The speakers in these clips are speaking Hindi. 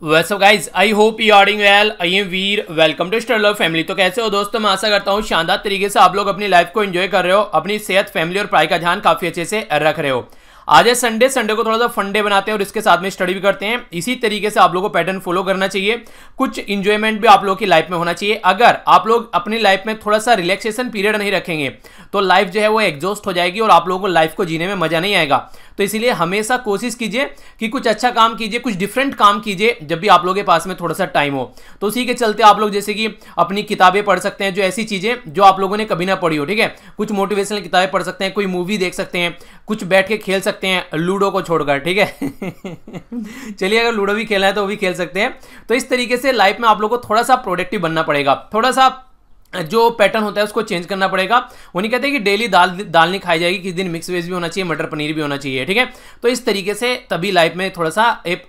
वैसे guys I hope you are doing well. I am Veer, welcome to star love family. तो कैसे हो दोस्तों, मैं आशा करता हूँ शानदार तरीके से आप लोग अपनी लाइफ को एंजॉय कर रहे हो, अपनी सेहत, फैमिली और पढ़ाई का ध्यान काफी अच्छे से रख रहे हो। आज है संडे, संडे को थोड़ा सा फन डे बनाते हैं और इसके साथ में स्टडी भी करते हैं। इसी तरीके से आप लोगों को पैटर्न फॉलो करना चाहिए, कुछ इंजॉयमेंट भी आप लोगों की लाइफ में होना चाहिए। अगर आप लोग अपनी लाइफ में थोड़ा सा रिलैक्सेशन पीरियड नहीं रखेंगे तो लाइफ जो है वो एग्जॉस्ट हो जाएगी और आप लोगों को लाइफ को जीने में मजा नहीं आएगा। तो इसीलिए हमेशा कोशिश कीजिए कि कुछ अच्छा काम कीजिए, कुछ डिफरेंट काम कीजिए जब भी आप लोगों के पास में थोड़ा सा टाइम हो। तो उसी के चलते आप लोग जैसे कि अपनी किताबें पढ़ सकते हैं, जो ऐसी चीजें जो आप लोगों ने कभी ना पढ़ी हो, ठीक है। कुछ मोटिवेशनल किताबें पढ़ सकते हैं, कोई मूवी देख सकते हैं, कुछ बैठ के खेल सकते हैं लूडो को छोड़कर, ठीक है। चलिए, अगर लूडो भी खेलना है तो वो भी खेल सकते हैं। तो इस तरीके से लाइफ में आप लोगों को थोड़ा सा प्रोडक्टिव बनना पड़ेगा, थोड़ा सा जो पैटर्न होता है उसको चेंज करना पड़ेगा। वो नहीं कहते कि डेली दाल नहीं खाई जाएगी, किसी दिन मिक्स वेज भी होना चाहिए, मटर पनीर भी होना चाहिए, ठीक है। तो इस तरीके से तभी लाइफ में थोड़ा सा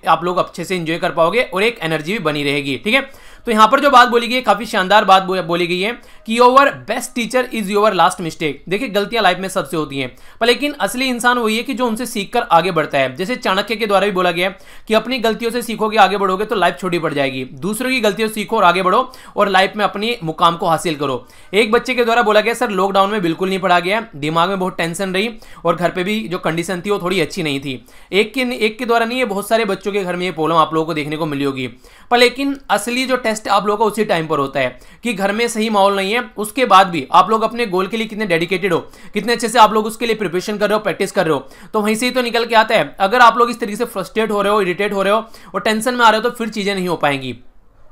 आप लोग अच्छे से एंजॉय कर पाओगे और एक एनर्जी भी बनी रहेगी, ठीक है। तो यहां पर जो बात बोली गई है, काफी शानदार बात बोली गई है कि your best teacher is your last mistake. देखिए, गलतियां लाइफ में सबसे होती हैं, पर लेकिन असली इंसान वही है कि जो उनसे सीखकर आगे बढ़ता है। जैसे चाणक्य के द्वारा भी बोला गया कि अपनी गलतियों से सीखोगे, आगे बढ़ोगे तो लाइफ छोटी पड़ जाएगी। दूसरों की गलतियों से सीखो और आगे बढ़ो और लाइफ में अपनी मुकाम को हासिल करो। एक बच्चे के द्वारा बोला गया, सर लॉकडाउन में बिल्कुल नहीं पढ़ा गया, दिमाग में बहुत टेंशन रही और घर पे भी जो कंडीशन थी वो थोड़ी अच्छी नहीं थी। एक के द्वारा नहीं, ये बहुत सारे बच्चों के घर में ये प्रॉब्लम आप लोगों को देखने को मिली होगी। पर लेकिन असली जो टेस्ट आप लोगों का उसी टाइम पर होता है कि घर में सही माहौल नहीं है, उसके बाद भी आप लोग अपने गोल के लिए कितने डेडिकेटेड हो, कितने अच्छे से आप लोग उसके लिए प्रिपरेशन कर रहे हो, प्रैक्टिस कर रहे हो, तो वहीं से ही तो निकल के आता है। अगर आप लोग इस तरीके से फ्रस्ट्रेट हो रहे हो, इरिटेट हो रहे हो और टेंशन में आ रहे हो तो फिर चीजें नहीं हो पाएंगी।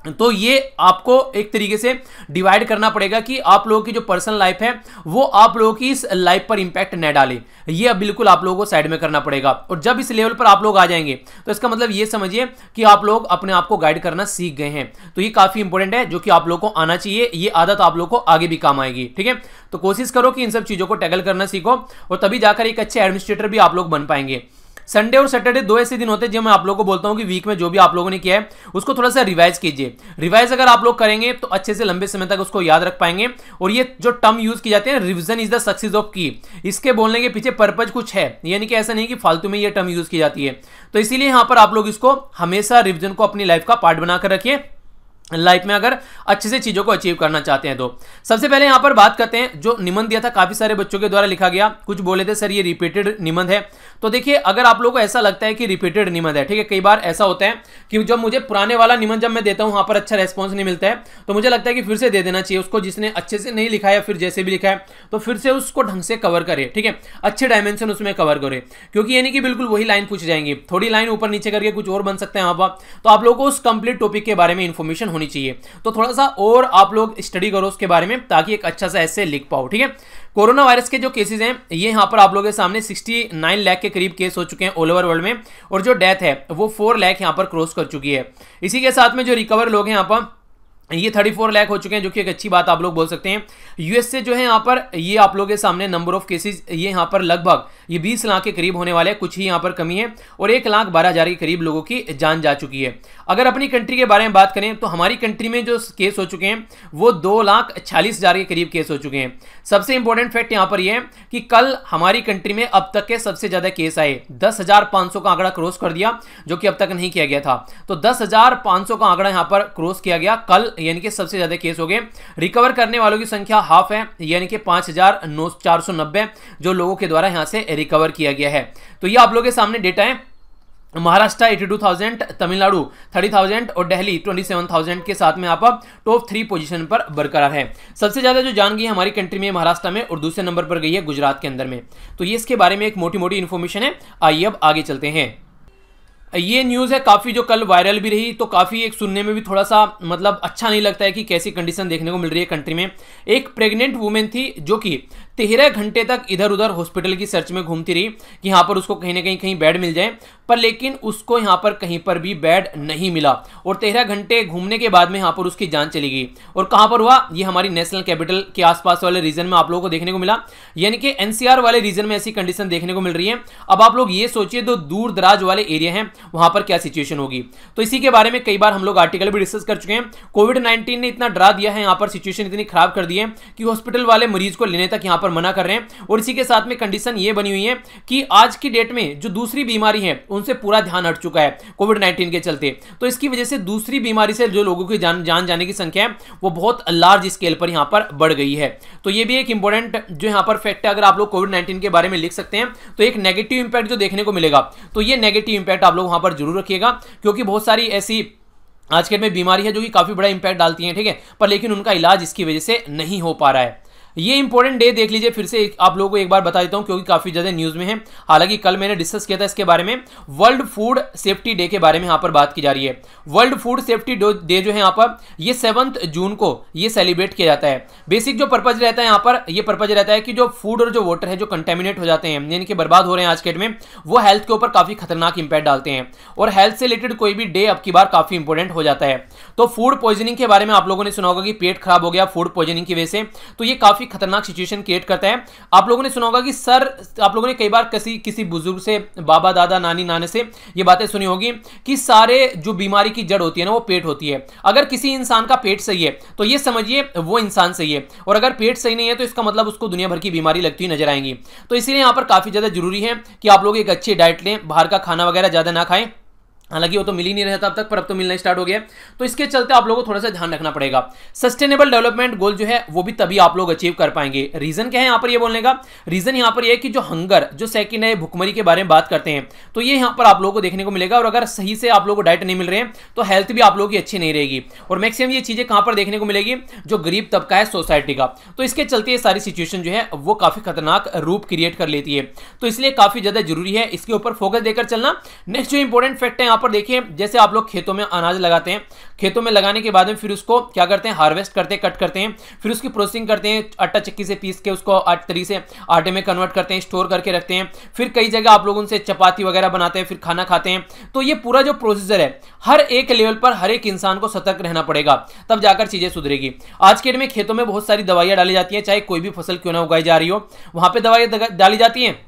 तो ये आपको एक तरीके से डिवाइड करना पड़ेगा कि आप लोगों की जो पर्सनल लाइफ है वो आप लोगों की इस लाइफ पर इंपैक्ट न डाले। ये अब बिल्कुल आप लोगों को साइड में करना पड़ेगा। और जब इस लेवल पर आप लोग आ जाएंगे तो इसका मतलब ये समझिए कि आप लोग अपने आप को गाइड करना सीख गए हैं। तो ये काफी इंपॉर्टेंट है, जो कि आप लोग को आना चाहिए। ये आदत आप लोग को आगे भी काम आएगी, ठीक है। तो कोशिश करो कि इन सब चीजों को टैकल करना सीखो और तभी जाकर एक अच्छे एडमिनिस्ट्रेटर भी आप लोग बन पाएंगे। संडे और सैटरडे दो ऐसे दिन होते हैं जब मैं आप लोगों को बोलता हूं कि वीक में जो भी आप लोगों ने किया है उसको थोड़ा सा रिवाइज कीजिए। रिवाइज अगर आप लोग करेंगे तो अच्छे से लंबे समय तक उसको याद रख पाएंगे। और ये जो टर्म यूज की जाती है, revision is the success of की, इसके बोलने के पीछे पर्पज कुछ है, यानी कि ऐसा नहीं कि फालतू में ये टर्म यूज की जाती है। तो इसीलिए यहां पर आप लोग इसको हमेशा रिवीजन को अपनी लाइफ का पार्ट बनाकर रखिए, लाइफ में अगर अच्छे से चीजों को अचीव करना चाहते हैं तो। सबसे पहले यहां पर बात करते हैं, जो निबंध दिया था काफी सारे बच्चों के द्वारा लिखा गया। कुछ बोले थे सर ये रिपीटेड निबंध है। तो देखिए, अगर आप लोगों को ऐसा लगता है कि रिपीटेड निबंध है, ठीक है, कई बार ऐसा होता है कि जब मुझे पुराने वाला निबंध जब मैं देता हूं वहां पर अच्छा रेस्पॉन्स नहीं मिलता है, तो मुझे लगता है कि फिर से दे देना चाहिए उसको। जिसने अच्छे से नहीं लिखा है, फिर जैसे भी लिखा है तो फिर से उसको ढंग से कवर करे, ठीक है, अच्छे डायमेंशन उसमें कवर करे। क्योंकि ये नहीं कि बिल्कुल वही लाइन पूछ जाएंगी, थोड़ी लाइन ऊपर नीचे करके कुछ और बन सकते हैं वहां पर। तो आप लोगों को उस कंप्लीट टॉपिक के बारे में इंफॉर्मेशन होनी चाहिए। तो थोड़ा सा और आप लोग स्टडी करो उसके बारे में, ताकि एक अच्छा सा ऐसे लिख पाओ, ठीक है। कोरोना वायरस के जो केसेस हैं ये यहाँ पर आप लोगों के सामने 69 लाख के करीब केस हो चुके हैं ऑल ओवर वर्ल्ड में, और जो डेथ है वो 4 लाख यहाँ पर क्रॉस कर चुकी है। इसी के साथ में जो रिकवर लोग हैं यहाँ पर ये 34 लाख हो चुके हैं, जो कि एक अच्छी बात आप लोग बोल सकते हैं। यूएस से जो है यहाँ पर ये आप लोगों के सामने नंबर ऑफ केसेस ये यहाँ पर लगभग ये 20 लाख के करीब होने वाले हैं, कुछ ही यहाँ पर कमी है, और 1,12,000 के करीब लोगों की जान जा चुकी है। अगर अपनी कंट्री के बारे में बात करें तो हमारी कंट्री में जो केस हो चुके हैं वो 2,46,000 के करीब केस हो चुके हैं। सबसे इंपॉर्टेंट फैक्ट यहाँ पर यह है कि कल हमारी कंट्री में अब तक के सबसे ज्यादा केस आए, 10,500 का आंकड़ा क्रॉस कर दिया, जो कि अब तक नहीं किया गया था। तो 10,500 का आंकड़ा यहाँ पर क्रॉस किया गया कल, यानी कि सबसे ज्यादा केस हो गए। रिकवर करने वालों की संख्या हाफ है, यानी कि 5,490 जो लोगों के द्वारा यहां से रिकवर किया गया है। तो ये आप लोगों के सामने डेटा है। महाराष्ट्र 82,000, तमिलनाडु 30,000 और दिल्ली 27,000 के साथ में आप टॉप 3 पोजीशन पर बरकरार है। सबसे ज्यादा जो जान गई हमारी कंट्री में महाराष्ट्र में, और दूसरे नंबर पर गई है गुजरात के अंदर में। तो ये इसके बारे में एक मोटी मोटी इंफॉर्मेशन है। आइए अब आगे चलते हैं। ये न्यूज़ है काफ़ी जो कल वायरल भी रही, तो काफ़ी एक सुनने में भी थोड़ा सा मतलब अच्छा नहीं लगता है कि कैसी कंडीशन देखने को मिल रही है कंट्री में। एक प्रेग्नेंट वुमेन थी जो कि 13 घंटे तक इधर उधर हॉस्पिटल की सर्च में घूमती रही कि यहाँ पर उसको कहीं ना कहीं बेड मिल जाए, पर लेकिन उसको यहाँ पर कहीं पर भी बेड नहीं मिला। और 13 घंटे घूमने के बाद में यहाँ पर उसकी जान चली गई। और कहाँ पर हुआ? ये हमारी नेशनल कैपिटल के आसपास वाले रीजन में आप लोगों को देखने को मिला, यानी कि एनसीआर वाले रीजन में ऐसी कंडीशन देखने को मिल रही है। अब आप लोग ये सोचिए, जो दूर दराज वाले एरिया हैं वहां पर क्या सिचुएशन होगी। तो इसी के बारे में कई बार हम लोग आर्टिकल भी डिस्कस कर चुके हैं। कोविड-19 ने इतना डरा दिया है, यहाँ पर सिचुएशन इतनी खराब कर दी है कि हॉस्पिटल वाले मरीज को लेने तक यहाँ पर मना कर रहे हैं। और इसी के साथ में कंडीशन ये बनी हुई है कि आज की डेट में जो दूसरी बीमारी है उनसे पूरा ध्यान हट चुका है कोविड-19 के चलते। तो इसकी वजह से दूसरी बीमारी से जो लोगों की जान जाने की संख्या है वो बहुत लार्ज स्केल पर यहां पर बढ़ गई है। तो ये भी एक इंपॉर्टेंट जो यहां पर फैक्ट है, अगर आप लोग कोविड-19 के बारे में लिख सकते हैं तो एक नेगेटिव इंपैक्ट जो देखने को मिलेगा, तो ये नेगेटिव इंपैक्ट आप लोग वहां पर जरूर रखिएगा, क्योंकि बहुत सारी ऐसी आज के डेट में बीमारी है जो कि काफी बड़ा इंपैक्ट डालती है, ठीक है, पर लेकिन उनका इलाज इसकी वजह से नहीं हो पा रहा है। ये इंपॉर्टेंट डे देख लीजिए, फिर से आप लोगों को एक बार बता देता हूं क्योंकि काफी ज्यादा न्यूज में है। हालांकि कल मैंने डिस्कस किया था इसके बारे में, वर्ल्ड फूड सेफ्टी डे के बारे में यहां पर बात की जा रही है। वर्ल्ड फूड सेफ्टी डे जो है यहां पर ये 7 जून को ये सेलिब्रेट किया जाता है। बेसिक जो पर्पज रहता है यहां पर, ये पर्पज रहता है कि जो फूड और जो वाटर है जो कंटेमिनेट हो जाते हैं, यानी कि बर्बाद हो रहे हैं आज के डेट में, वो हेल्थ के ऊपर काफी खतरनाक इंपैक्ट डालते हैं। और हेल्थ से रिलेटेड कोई भी डे अब की बार काफी इंपॉर्टेंट हो जाता है। तो फूड पॉइजनिंग के बारे में आप लोगों ने सुना होगा कि पेट खराब हो गया फूड पॉइजनिंग की वजह से, तो ये काफी खतरनाक सिचुएशन क्रिएट करता है। आप लोगों ने सुना होगा कि सर, आप लोगों ने कई बार किसी बुजुर्ग से, बाबा दादा नानी नाने से ये बातें सुनी होगी कि सारे जो बीमारी की जड़ होती है ना वो पेट होती है। अगर किसी इंसान का पेट सही है तो ये समझिए वो इंसान सही है, और अगर पेट सही नहीं है तो इसका मतलब उसको दुनिया भर की बीमारी लगती हुई नजर आएंगी। तो इसलिए यहां पर काफी ज्यादा जरूरी है कि आप लोग एक अच्छी डाइट लें, बाहर का खाना वगैरह ज्यादा ना खाएं। हालांकि वो तो मिल ही नहीं रहता अब तक, पर अब तो मिलना स्टार्ट हो गया, तो इसके चलते आप लोगों को थोड़ा सा ध्यान रखना पड़ेगा। सस्टेनेबल डेवलपमेंट गोल जो है वो भी तभी आप लोग अचीव कर पाएंगे। रीजन क्या है यहां पर ये बोलने का? रीजन यहां पर ये कि जो हंगर, जो सेकंड है भुखमरी के बारे में बात करते हैं, तो ये यहां पर आप लोगों को देखने को मिलेगा। और अगर सही से आप लोगों को डाइट नहीं मिल रहे हैं तो हेल्थ भी आप लोगों की अच्छी नहीं रहेगी। और मैक्सिमम ये चीजें कहां पर देखने को मिलेगी? जो गरीब तबका है सोसाइटी का। तो इसके चलते ये सारी सिचुएशन जो है वो काफी खतरनाक रूप क्रिएट कर लेती है। तो इसलिए काफी ज्यादा जरूरी है इसके ऊपर फोकस देकर चलना। नेक्स्ट जो इंपॉर्टेंट फैक्ट है यहां पर देखिए, जैसे आप लोग खेतों में अनाज लगाते हैं, खेतों में लगाने के बाद में फिर उसको क्या करते हैं? हार्वेस्ट करते हैं, कट करते हैं, फिर उसकी प्रोसेसिंग करते हैं, आटा चक्की से पीस के उसको तरीके से आटे में कन्वर्ट करते हैं, स्टोर करके रखते हैं, फिर कई जगह आप लोग उनसे चपाती वगैरह बनाते हैं, फिर खाना खाते हैं। तो ये पूरा जो प्रोसीजर है, हर एक लेवल पर हर एक इंसान को सतर्क रहना पड़ेगा, तब जाकर चीजें सुधरेगी। आज के डेट में खेतों में बहुत सारी दवाइयां डाली जाती हैं, चाहे कोई भी फसल क्यों ना उगाई जा रही हो, वहां पर दवाइयां डाली जाती हैं।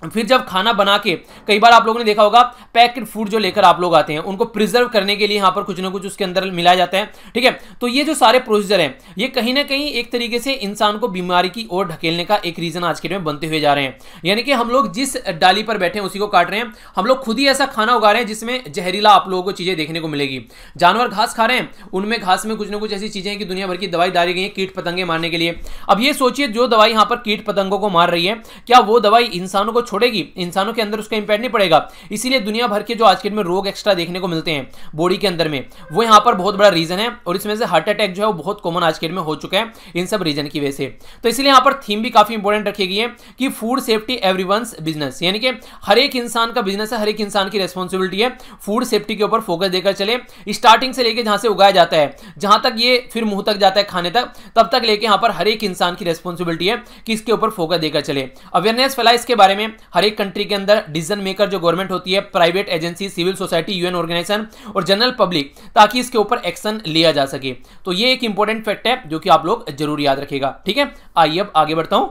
फिर जब खाना बना के, कई बार आप लोगों ने देखा होगा पैक्ड फूड जो लेकर आप लोग आते हैं, उनको प्रिजर्व करने के लिए यहां पर कुछ ना कुछ उसके अंदर मिलाया जाता है, ठीक है। तो ये जो सारे प्रोसीजर हैं, ये कहीं ना कहीं एक तरीके से इंसान को बीमारी की ओर ढकेलने का एक रीजन आज के डेट में बनते हुए जा रहे हैं। यानी कि हम लोग जिस डाली पर बैठे हैं उसी को काट रहे हैं। हम लोग खुद ही ऐसा खाना उगा रहे हैं जिसमें जहरीला आप लोगों को चीजें देखने को मिलेगी। जानवर घास खा रहे हैं, उनमें घास में कुछ ना कुछ ऐसी चीजें हैं कि दुनिया भर की दवाई डाली गई है कीट पतंगे मारने के लिए। अब ये सोचिए, जो दवाई यहां पर कीट पतंगों को मार रही है, क्या वो दवाई इंसानों को छोड़ेगी? इंसानों के अंदर उसका इंपैक्ट नहीं पड़ेगा। इसीलिए दुनिया भर के जो आज के में रोग एक्स्ट्रा देखने को मिलते हैं बॉडी के अंदर में, वो यहां पर बहुत बड़ा रीजन है। और इसमें से हार्ट अटैक जो है वो बहुत कॉमन आज के में हो चुका है इन सब रीजन की वजह से। तो इसलिए यहां पर थीम भी काफी इंपॉर्टेंट रखी गई है कि फूड सेफ्टी एवरीवन्स बिजनेस, यानी कि हर एक इंसान का बिजनेस है, हर एक इंसान की रेस्पॉन्सिबिलिटी है फूड सेफ्टी के ऊपर फोकस देकर चले। स्टार्टिंग से लेकर जहां से उगाया जाता है, जहां तक ये फिर मुंह तक जाता है खाने तक, तब तक लेके यहां पर हर एक इंसान की रेस्पॉन्सिबिलिटी है कि इसके ऊपर फोकस देकर चले। अवेयरनेस फैलाए इसके बारे में हर एक कंट्री के अंदर, डिसीजन मेकर जो गवर्नमेंट होती है, private agency, civil society, UN organisation और जनरल पब्लिक, ताकि इसके ऊपर एक्शन लिया जा सके। तो ये एक इंपॉर्टेंट फैक्ट है जो कि आप लोग जरूर याद रखिएगा, ठीक है। आइए अब आगे बढ़ता हूं।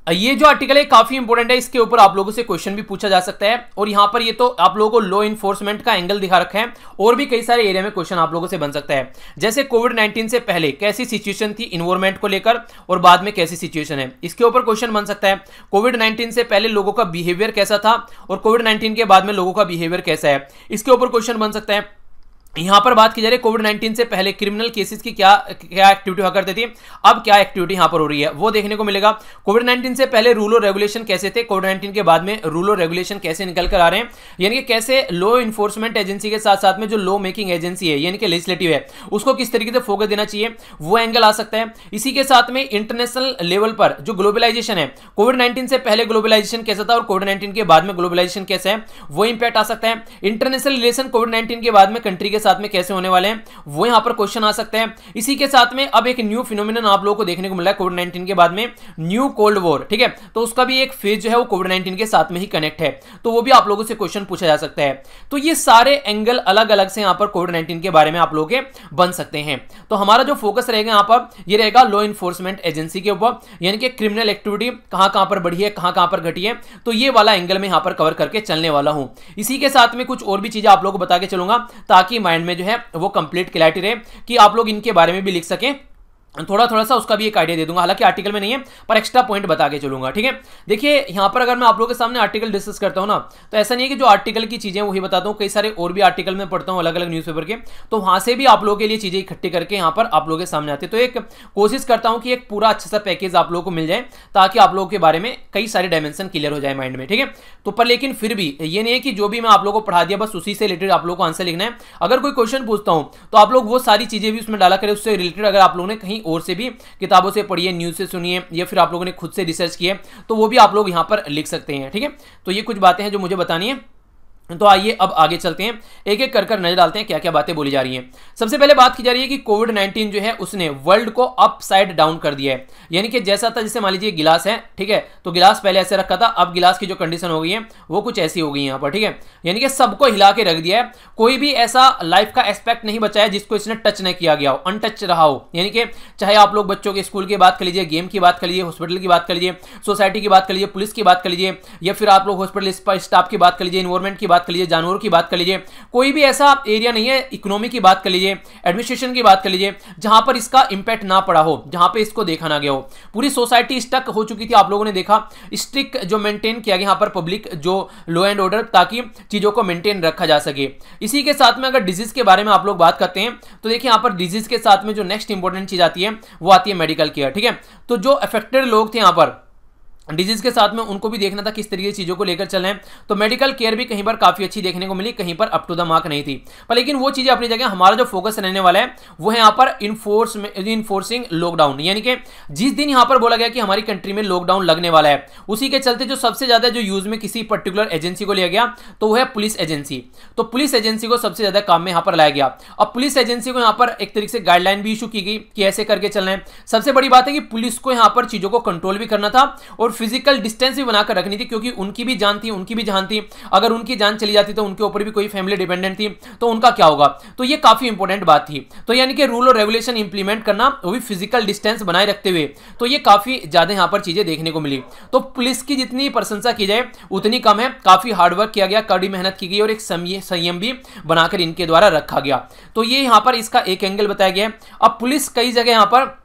ये जो आर्टिकल है काफी इंपॉर्टेंट है, इसके ऊपर आप लोगों से क्वेश्चन भी पूछा जा सकता है। और यहां पर ये तो आप लोगों को लॉ इन्फोर्समेंट का एंगल दिखा रखा है, और भी कई सारे एरिया में क्वेश्चन आप लोगों से बन सकता है। जैसे कोविड-19 से पहले कैसी सिचुएशन थी इन्वायरमेंट को लेकर, और बाद में कैसी सिचुएशन है, इसके ऊपर क्वेश्चन बन सकता है। कोविड-19 से पहले लोगों का बिहेवियर कैसा था, और कोविड-19 के बाद में लोगों का बिहेवियर कैसा है, इसके ऊपर क्वेश्चन बन सकता है। यहां पर बात की जा रही है कोविड-19 से पहले क्रिमिनल केसेस की क्या एक्टिविटी हुआ करती थी, अब क्या एक्टिविटी यहां पर हो रही है वो देखने को मिलेगा। कोविड-19 से पहले रूल और रेगुलेशन कैसे थे, कोविड-19 के बाद में रूल और रेगुलेशन कैसे निकल कर आ रहे हैं, यानी कि कैसे लॉ इन्फोर्समेंट एजेंसी के साथ साथ में जो लॉ मेकिंग एजेंसी है यानी कि लेजिस्लेटिव है, उसको किस तरीके से फोकस देना चाहिए, वो एंगल आ सकता है। इसी के साथ में इंटरनेशनल लेवल पर जो ग्लोबलाइजेशन है, कोविड-19 से पहले ग्लोबलाइजेशन कैसा था और कोविड-19 के बाद में ग्लोबलाइजेशन कैसा है, वो इंपैक्ट आ सकता है। इंटरनेशनल रिलेशन कोविड-19 के बाद में कंट्री साथ में कैसे होने वाले हैं, वो यहां पर क्वेश्चन आ सकते हैं। इसी के साथ में अब एक न्यू फिनोमिनन आप लोगों को देखने को मिला है कोविड-19 के बाद में, न्यू कोल्ड वॉर, ठीक है। तो उसका भी एक फेज जो है वो कोविड-19 के साथ में ही कनेक्ट है, तो वो भी आप लोगों से क्वेश्चन पूछा जा सकता है। तो ये सारे एंगल अलग अलग से यहां पर कोविड-19 के बारे में आप लोगों के बन सकते हैं। तो हमारा जो फोकस रहेगा यहां पर, ये रहेगा लॉ इन्फोर्समेंट एजेंसी के ऊपर, यानी कि क्रिमिनल एक्टिविटी कहां पर बढ़ी है, कहां पर घटी है, तो ये वाला एंगल में यहां पर कवर करके चलने वाला हूं। इसी के साथ में कुछ और भी चीजें आप लोगों को बता के चलूंगा, ताकि माइंड में जो है वो कंप्लीट क्लैरिटी रहे कि आप लोग इनके बारे में भी लिख सकें थोड़ा थोड़ा सा उसका भी एक आइडिया दे दूंगा, हालांकि आर्टिकल में नहीं है पर एक्स्ट्रा पॉइंट बता के चलूंगा। ठीक है, देखिए यहां पर अगर मैं आप लोगों के सामने आर्टिकल डिस्कस करता हूं ना, तो ऐसा नहीं है कि जो आर्टिकल की चीजें वही बताता हूं, कई सारे और भी आर्टिकल में पढ़ता हूं अलग अलग न्यूज़पेपर के, तो वहां से भी आप लोगों के लिए चीजें इकट्ठी करके यहां पर आप लोगों के सामने आते हैं। तो एक कोशिश करता हूं कि एक पूरा अच्छा सा पैकेज आप लोगों को मिल जाए, ताकि आप लोगों के बारे में कई सारे डायमेंशन क्लियर हो जाए माइंड में। ठीक है, तो पर लेकिन फिर भी ये नहीं है कि जो भी मैं आप लोगों को पढ़ा दिया बस उसी से रिलेटेड आप लोगों को आंसर लिखना है। अगर कोई क्वेश्चन पूछता हूं तो आप लोग वो सारी चीजें भी उसमें डाला करें, उससे रिलेटेड अगर आप लोगों ने कहीं और से भी किताबों से पढ़िए, न्यूज़ से सुनिए, या फिर आप लोगों ने खुद से रिसर्च किए, तो वो भी आप लोग यहां पर लिख सकते हैं। ठीक है, तो ये कुछ बातें हैं जो मुझे बतानी है। तो आइए अब आगे चलते हैं, एक एक कर नजर डालते हैं क्या क्या बातें बोली जा रही हैं। सबसे पहले बात की जा रही है कि कोविड-19 जो है उसने वर्ल्ड को अपसाइड डाउन कर दिया है, यानी कि जैसा था, जैसे मान लीजिए गिलास है, ठीक है, तो गिलास पहले ऐसे रखा था, अब गिलास की जो कंडीशन हो गई है वो कुछ ऐसी हो गई है यहाँ पर। ठीक है, यानी कि सबको हिला के रख दिया है, कोई भी ऐसा लाइफ का एस्पेक्ट नहीं बचा है जिसको इसने टच नहीं किया गया हो, अनटच रहा हो। यानी कि चाहे आप लोग बच्चों के स्कूल की बात कर लीजिए, गेम की बात कर लीजिए, हॉस्पिटल की बात कर लीजिए, सोसाइटी की बात कर लीजिए, पुलिस की बात कर लीजिए, या फिर आप लोग हॉस्पिटल स्टाफ की बात कर लीजिए, इन्वायरमेंट की बात कर लीजिए, जानवरों की बात कर लीजिए, कोई भी ऐसा एरिया नहीं है, इकोनॉमी की बात कर लीजिए, एडमिनिस्ट्रेशन की बात कर लीजिए, जहां पर इसका इंपैक्ट ना पड़ा हो, जहां पे इसको देखा ना गया हो। पूरी सोसाइटी स्टक हो चुकी थी, आप लोगों ने देखा, स्ट्रिक्ट जो मेंटेन किया गया यहां पर पब्लिक जो लॉ एंड ऑर्डर, ताकि चीजों को मेंटेन रखा जा सके। इसी के साथ में अगर डिजीज के बारे में आप लोग बात करते हैं तो देखिए यहां पर डिजीज के साथ में जो नेक्स्ट इंपॉर्टेंट चीज आती है वो आती है मेडिकल केयर। ठीक है, तो जो अफेक्टेड लोग थे यहां पर डिजीज के साथ में, उनको भी देखना था किस तरीके से चीजों को लेकर चल रहे हैं, तो मेडिकल केयर भी कहीं पर काफी अच्छी देखने को मिली, कहीं पर अप टू द मार्क नहीं थी। पर लेकिन वो चीजें अपनी जगह, हमारा जो फोकस रहने वाला है वो है यहाँ पर इन्फोर्सिंग लॉकडाउन, यानी कि जिस दिन यहाँ पर बोला गया कि हमारी कंट्री में लॉकडाउन लगने वाला है, उसी के चलते जो सबसे ज्यादा जो यूज में किसी पर्टिकुलर एजेंसी को लिया गया तो वो है पुलिस एजेंसी। तो पुलिस एजेंसी को सबसे ज्यादा काम में यहाँ पर लाया गया। अब पुलिस एजेंसी को यहाँ पर एक तरीके से गाइडलाइन भी इशू की गई कि ऐसे करके चलना है। सबसे बड़ी बात है कि पुलिस को यहाँ पर चीजों को कंट्रोल भी करना था और फिजिकल डिस्टेंस भी बनाकर रखनी थी, क्योंकि उनकी भी जान थी, उनकी भी जान थी। अगर उनकी जान चली जाती तो उनके ऊपर भी कोई फैमिली डिपेंडेंट थी, तो उनका क्या होगा। तो ये काफी इंपॉर्टेंट बात थी। तो यानी कि रूल और रेगुलेशन इंप्लीमेंट करना, वो भी फिजिकल डिस्टेंस बनाए रखते हुए, तो ये काफी ज्यादा यहां पर चीजें देखने को मिली। तो पुलिस की जितनी प्रशंसा की जाए उतनी कम है, काफी हार्डवर्क किया गया, कड़ी मेहनत की गई और एक संयम भी बनाकर इनके द्वारा रखा गया। तो ये यहां पर इसका एक एंगल बताया गया है। अब पुलिस कई जगह यहां पर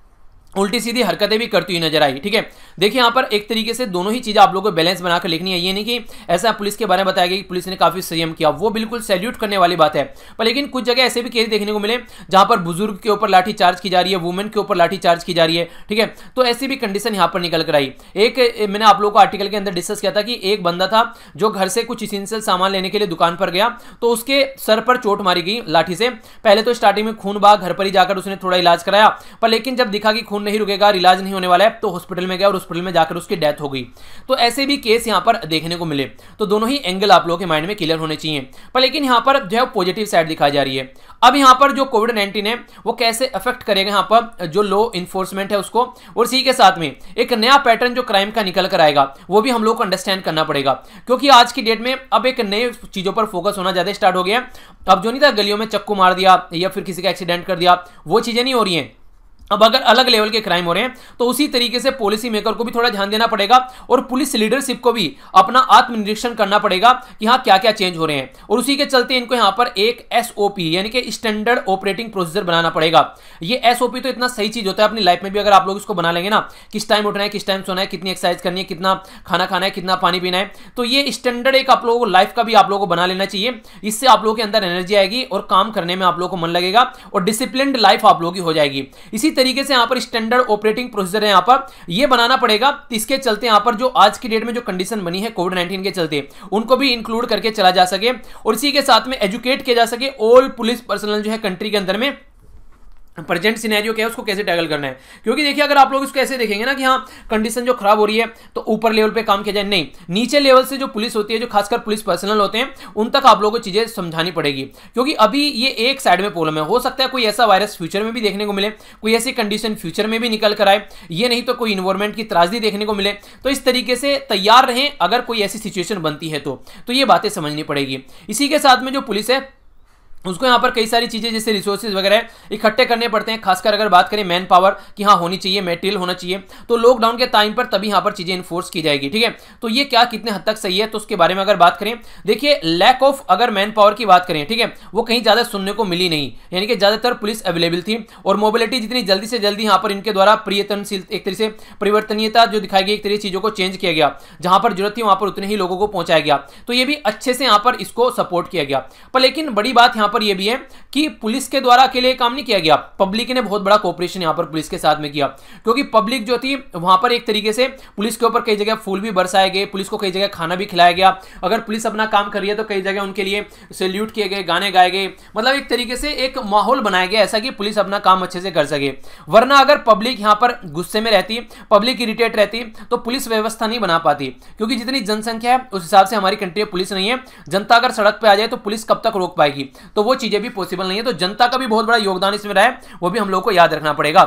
उल्टी सीधी हरकतें भी करती हुई नजर आई। ठीक है, देखिए यहां पर एक तरीके से दोनों ही चीजें आप लोगों को बैलेंस बनाकर लिखनी है। ये नहीं कि ऐसा पुलिस के बारे में बताया गया कि पुलिस ने काफी संयम किया, वो बिल्कुल सैल्यूट करने वाली बात है। पर लेकिन कुछ जगह ऐसे भी केस देखने को मिले जहां पर बुजुर्ग के ऊपर लाठी चार्ज की जा रही है, वुमेन के ऊपर लाठी चार्ज की जा रही है। ठीक है, तो ऐसी भी कंडीशन यहां पर निकल कर आई। एक मैंने आप लोगों को आर्टिकल के अंदर डिस्कस किया था कि एक बंदा था जो घर से कुछ इसेंशियल सामान लेने के लिए दुकान पर गया, तो उसके सर पर चोट मारी गई लाठी से। पहले तो स्टार्टिंग में खून बहा, घर पर ही जाकर उसने थोड़ा इलाज कराया, पर लेकिन जब दिखा कि खून नहीं रुकेगा, इलाज नहीं होने वाला है, तो हॉस्पिटल में गया और हॉस्पिटल में जाकर उसकी डेथ हो गई। तो ऐसे भी केस यहां पर देखने को मिले। तो दोनों ही एंगल आप लोगों के माइंड में क्लियर होने चाहिए। पर लेकिन यहां पर जो है पॉजिटिव साइड दिखाई जा रही है। अब यहां पर जो कोविड-19 है वो कैसे अफेक्ट करेगा यहां पर जो लॉ इन्फोर्समेंट है उसको, और इसी के साथ में एक नया पैटर्न जो क्राइम का निकल कर आएगा वो भी हम लोग को अंडरस्टैंड करना पड़ेगा। क्योंकि आज की डेट में अब एक नए चीजों पर फोकस होना ज्यादा स्टार्ट हो गया। अब जो नहीं था गलियों में चक्कू मार दिया या फिर किसी का एक्सीडेंट कर दिया, वो चीजें नहीं हो रही हैं। अब अगर अलग लेवल के क्राइम हो रहे हैं तो उसी तरीके से पॉलिसी मेकर को भी थोड़ा ध्यान देना पड़ेगा और पुलिस लीडरशिप को भी अपना आत्मनिरीक्षण करना पड़ेगा कि हाँ क्या क्या चेंज हो रहे हैं। और उसी के चलते इनको यहाँ पर एक एसओपी यानी कि स्टैंडर्ड ऑपरेटिंग प्रोसीजर बनाना पड़ेगा। ये एसओपी तो इतना सही चीज होता है अपनी लाइफ में भी, अगर आप लोग इसको बना लेंगे ना, किस टाइम उठना है, किस टाइम सोना है, कितनी एक्सरसाइज करनी है, कितना खाना खाना है, कितना पानी पीना है, तो ये स्टैंडर्ड एक आप लोगों को लाइफ का भी आप लोगों को बना लेना चाहिए। इससे आप लोगों के अंदर एनर्जी आएगी और काम करने में आप लोगों को मन लगेगा और डिसिप्लिन्ड लाइफ आप लोगों की हो जाएगी। इसी तरीके से यहाँ पर स्टैंडर्ड ऑपरेटिंग प्रोसीजर है, यहां पर ये बनाना पड़ेगा। इसके चलते यहां पर जो आज की डेट में जो कंडीशन बनी है कोविड-19 के चलते, उनको भी इंक्लूड करके चला जा सके और इसी के साथ में एजुकेट किया जा सके ऑल पुलिस पर्सनल जो है कंट्री के अंदर में प्रेजेंट सिनेरियो क्या है उसको कैसे टैकल करना है। क्योंकि देखिए अगर आप लोग इसको ऐसे देखेंगे ना कि हाँ कंडीशन जो खराब हो रही है तो ऊपर लेवल पे काम किया जाए, नहीं, नीचे लेवल से जो पुलिस होती है, जो खासकर पुलिस पर्सनल होते हैं, उन तक आप लोगों को चीजें समझानी पड़ेगी। क्योंकि अभी ये एक साइड में प्रॉब्लम है, हो सकता है कोई ऐसा वायरस फ्यूचर में भी देखने को मिले, कोई ऐसी कंडीशन फ्यूचर में भी निकल कर आए, ये नहीं तो कोई इन्वायरमेंट की त्रासदी देखने को मिले। तो इस तरीके से तैयार रहें अगर कोई ऐसी सिचुएशन बनती है तो ये बातें समझनी पड़ेगी। इसी के साथ में जो पुलिस है उसको यहाँ पर कई सारी चीज़ें जैसे रिसोर्सेज वगैरह इकट्ठे करने पड़ते हैं, खासकर अगर बात करें मैन पावर कि हाँ होनी चाहिए, मटेरियल होना चाहिए, तो लॉकडाउन के टाइम पर तभी यहाँ पर चीज़ें इन्फोर्स की जाएगी। ठीक है, तो ये क्या कितने हद तक सही है, तो उसके बारे में अगर बात करें, देखिए लैक ऑफ अगर मैन पावर की बात करें, ठीक है, वो कहीं ज़्यादा सुनने को मिली नहीं, यानी कि ज़्यादातर पुलिस अवेलेबल थी और मोबिलिटी जितनी जल्दी से जल्दी यहाँ पर इनके द्वारा परिवर्तनशील एक तरह से परिवर्तनीयता जो दिखाई गई, एक तरह चीज़ों को चेंज किया गया, जहाँ पर जरूरत थी वहाँ पर उतने ही लोगों को पहुँचाया गया, तो ये भी अच्छे से यहाँ पर इसको सपोर्ट किया गया। पर लेकिन बड़ी बात यहाँ पर यह भी है कि पुलिस के द्वारा अकेले काम नहीं किया गया, पब्लिक ने बहुत बड़ा कोऑपरेशन यहां पर पुलिस के साथ में किया, क्योंकि पब्लिक जो थी वहां पर एक तरीके से पुलिस के ऊपर कई जगह फूल भी बरसाए गए, पुलिस को कई जगह खाना भी खिलाया गया, अगर पुलिस अपना काम कर रही है तो कई जगह उनके लिए सैल्यूट किए गए, गाने गाए गए, मतलब एक तरीके से एक माहौल बनाया गया ऐसा कि पुलिस अपना काम अच्छे से कर सके। वरना अगर पब्लिक यहां पर गुस्से में रहती, पब्लिक इरिटेट रहती, तो पुलिस व्यवस्था नहीं बना पाती, क्योंकि जितनी जनसंख्या है उस हिसाब से हमारी कंट्री में पुलिस नहीं है। जनता अगर सड़क पर आ जाए तो पुलिस कब तक रोक पाएगी, तो वो चीजें भी पॉसिबल नहीं है। तो जनता का भी बहुत बड़ा योगदान इसमें रहा है, वो भी हम लोग को याद रखना पड़ेगा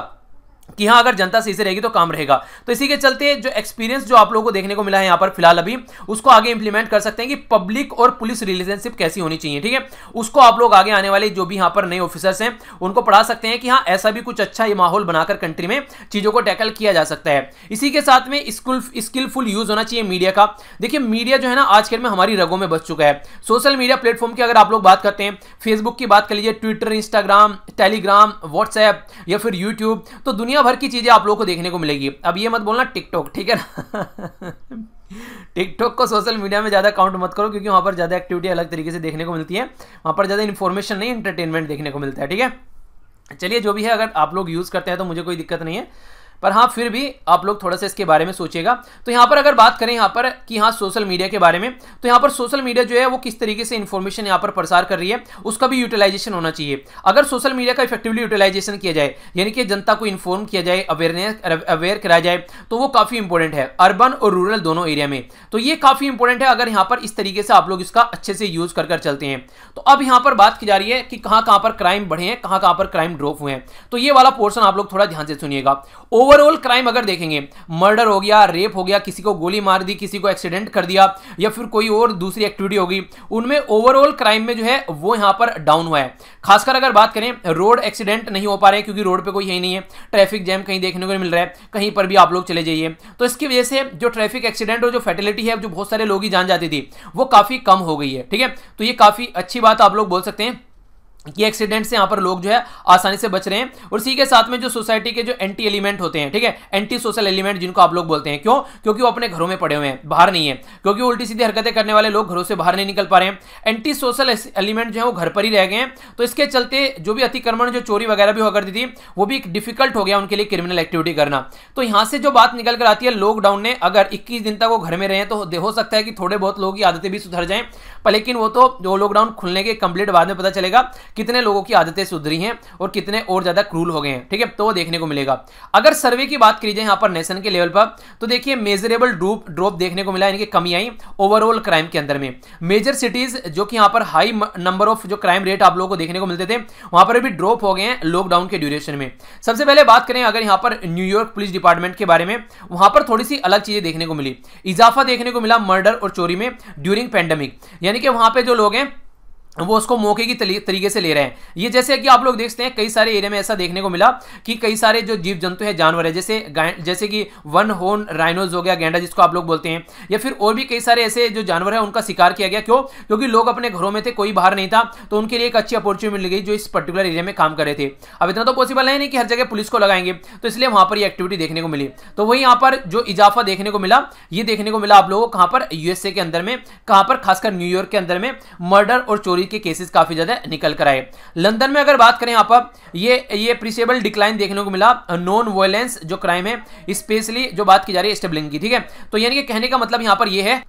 कि हाँ अगर जनता सही से रहेगी तो काम रहेगा। तो इसी के चलते जो एक्सपीरियंस जो आप लोगों को देखने को मिला है यहाँ पर फिलहाल अभी, उसको आगे इंप्लीमेंट कर सकते हैं कि पब्लिक और पुलिस रिलेशनशिप कैसी होनी चाहिए। ठीक है, उसको आप लोग आगे आने वाले जो भी यहाँ पर नए ऑफिसर्स हैं उनको पढ़ा सकते हैं कि हाँ ऐसा भी कुछ अच्छा ये माहौल बनाकर कंट्री में चीजों को टैकल किया जा सकता है। इसी के साथ में स्किलफुल यूज होना चाहिए मीडिया का। देखिए मीडिया जो है ना आजकल में हमारी रगों में बस चुका है। सोशल मीडिया प्लेटफॉर्म की अगर आप लोग बात करते हैं, फेसबुक की बात कर लीजिए, ट्विटर, इंस्टाग्राम, टेलीग्राम, व्हाट्सएप या फिर यूट्यूब, तो दुनिया भर की चीजें आप लोगों को देखने को मिलेगी। अब ये मत बोलना टिकटॉक, ठीक है ना टिकटॉक को सोशल मीडिया में ज्यादा काउंट मत करो, क्योंकि वहां पर ज्यादा एक्टिविटी अलग तरीके से देखने को मिलती है, वहां पर ज्यादा इंफॉर्मेशन नहीं एंटरटेनमेंट देखने को मिलता है। ठीक है, चलिए जो भी है, अगर आप लोग यूज करते हैं तो मुझे कोई दिक्कत नहीं है, पर हाँ फिर भी आप लोग थोड़ा सा इसके बारे में सोचिएगा। तो यहाँ पर अगर बात करें यहाँ पर कि हाँ सोशल मीडिया के बारे में, तो यहाँ पर सोशल मीडिया जो है वो किस तरीके से इन्फॉर्मेशन यहाँ पर प्रसार कर रही है उसका भी यूटिलाइजेशन होना चाहिए। अगर सोशल मीडिया का इफेक्टिवली यूटिलाइजेशन किया जाए, यानी कि जनता को इन्फॉर्म किया जाए, अवेयर कराया जाए, तो वो काफी इंपॉर्टेंट है अर्बन और रूरल दोनों एरिया में। तो ये काफी इंपॉर्टेंट है अगर यहाँ पर इस तरीके से आप लोग इसका अच्छे से यूज कर चलते हैं। तो अब यहाँ पर बात की जा रही है कि कहाँ कहाँ पर क्राइम बढ़े हैं, कहाँ कहाँ पर क्राइम ड्रॉप हुए हैं। तो ये वाला पोर्शन आप लोग थोड़ा ध्यान से सुनिएगा। ओवरऑल क्राइम अगर देखेंगे, मर्डर हो गया, रेप हो गया, किसी को गोली मार दी, किसी को एक्सीडेंट कर दिया, या फिर कोई और दूसरी एक्टिविटी होगी, उनमें ओवरऑल क्राइम में जो है वो यहां पर डाउन हुआ है। खासकर अगर बात करें, रोड एक्सीडेंट नहीं हो पा रहे हैं क्योंकि रोड पे कोई है नहीं है, ट्रैफिक जैम कहीं देखने को नहीं मिल रहा है, कहीं पर भी आप लोग चले जाइए, तो इसकी वजह से जो ट्रैफिक एक्सीडेंट और जो फैटिलिटी है, जो बहुत सारे लोग ही जान जाती थी, वो काफी कम हो गई है। ठीक है, तो ये काफी अच्छी बात आप लोग बोल सकते हैं कि एक्सीडेंट से यहां पर लोग जो है आसानी से बच रहे हैं। और इसी के साथ में जो सोसाइटी के जो एंटी एलिमेंट होते हैं, ठीक है, एंटी सोशल एलिमेंट जिनको आप लोग बोलते हैं, क्यों? क्योंकि वो अपने घरों में पड़े हुए हैं, बाहर नहीं है, क्योंकि उल्टी सीधी हरकतें करने वाले लोग घरों से बाहर नहीं निकल पा रहे हैं। एंटी सोशल एलिमेंट जो है वो घर पर ही रह गए हैं। तो इसके चलते जो भी अतिक्रमण, जो चोरी वगैरह भी हुआ करती थी, वो भी डिफिकल्ट हो गया उनके लिए क्रिमिनल एक्टिविटी करना। तो यहां से जो बात निकल कर आती है, लॉकडाउन ने अगर 21 दिन तक वो घर में रहे तो हो सकता है कि थोड़े बहुत लोगों की आदतें भी सुधर जाएं, पर लेकिन वो तो जो लॉकडाउन खुलने के कंप्लीट बाद में पता चलेगा कितने लोगों की आदतें सुधरी हैं और कितने और ज्यादा क्रूल हो गए हैं। ठीक है, तो वो देखने को मिलेगा। अगर सर्वे की बात करी जाए यहां पर नेशन के लेवल पर, तो देखिए मेजरेबल ड्रॉप देखने को मिला, यानी कि कमी आई ओवरऑल क्राइम के अंदर में। मेजर सिटीज जो कि यहां पर हाई नंबर ऑफ जो क्राइम रेट आप लोगों को देखने को मिलते थे, वहां पर भी ड्रॉप हो गए हैं लॉकडाउन के ड्यूरेशन में। सबसे पहले बात करें अगर यहां पर न्यूयॉर्क पुलिस डिपार्टमेंट के बारे में, वहां पर थोड़ी सी अलग चीजें देखने को मिली। इजाफा देखने को मिला मर्डर और चोरी में ड्यूरिंग पैंडेमिक, यानी कि वहां पे जो लोग हैं वो उसको मौके की तरीके से ले रहे हैं। ये जैसे कि आप लोग देखते हैं कई सारे एरिया में ऐसा देखने को मिला कि कई सारे जो जीव जंतु हैं, जानवर है, जैसे कि वन हॉर्न राइनोज हो गया, गैंडा जिसको आप लोग बोलते हैं, या फिर और भी कई सारे ऐसे जो जानवर है उनका शिकार किया गया। क्यों? क्योंकि लोग अपने घरों में थे, कोई बाहर नहीं था, तो उनके लिए एक अच्छी अपॉर्चुनिटी मिल गई जो इस पर्टिकुलर एरिया में काम कर रहे थे। अब इतना तो पॉसिबल है नहीं कि हर जगह पुलिस को लगाएंगे, तो इसलिए वहां पर ये एक्टिविटी देखने को मिली। तो वही यहाँ पर जो इजाफा देखने को मिला, ये देखने को मिला आप लोगों को कहां पर, यूएसए के अंदर में, कहां पर, खासकर न्यूयॉर्क के अंदर में मर्डर और चोरी के केसेस काफी ज्यादा निकल कर आए। लंदन में अगर बात करें, यहां पर ये अप्रिशिएबल डिक्लाइन देखने को मिला नॉन वायलेंस जो क्राइम है, स्पेशली जो बात की जा रही है स्टेबलिंग की। ठीक है, तो यानी कि कहने का मतलब यहां पर ये है